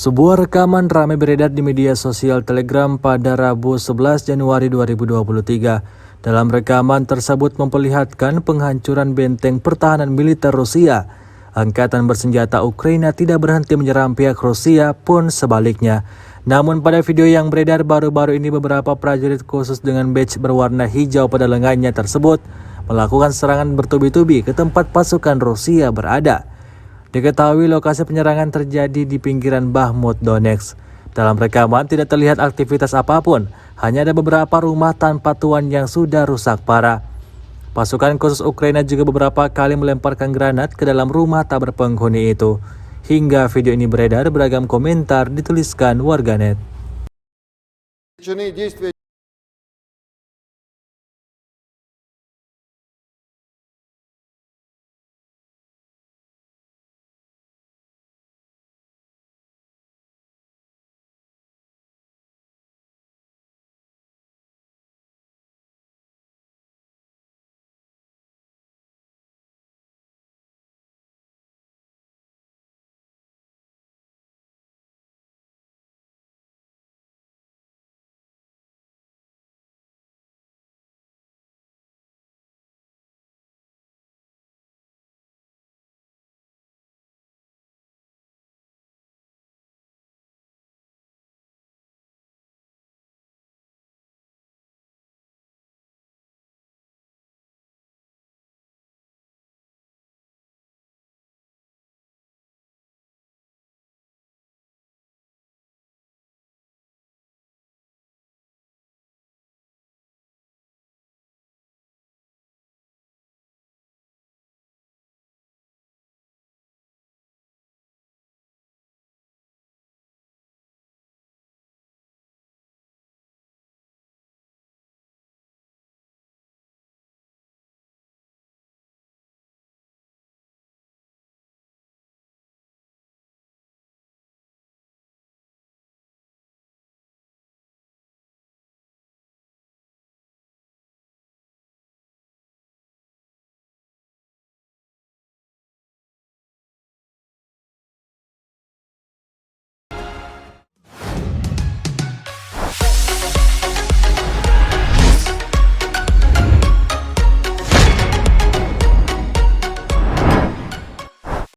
Sebuah rekaman ramai beredar di media sosial Telegram pada Rabu 11 Januari 2023. Dalam rekaman tersebut memperlihatkan penghancuran benteng pertahanan militer Rusia. Angkatan bersenjata Ukraina tidak berhenti menyerang pihak Rusia pun sebaliknya. Namun pada video yang beredar baru-baru ini beberapa prajurit khusus dengan badge berwarna hijau pada lengannya tersebut melakukan serangan bertubi-tubi ke tempat pasukan Rusia berada. Diketahui lokasi penyerangan terjadi di pinggiran Bakhmut, Donetsk. Dalam rekaman tidak terlihat aktivitas apapun, hanya ada beberapa rumah tanpa tuan yang sudah rusak parah. Pasukan khusus Ukraina juga beberapa kali melemparkan granat ke dalam rumah tak berpenghuni itu. Hingga video ini beredar, beragam komentar dituliskan warganet.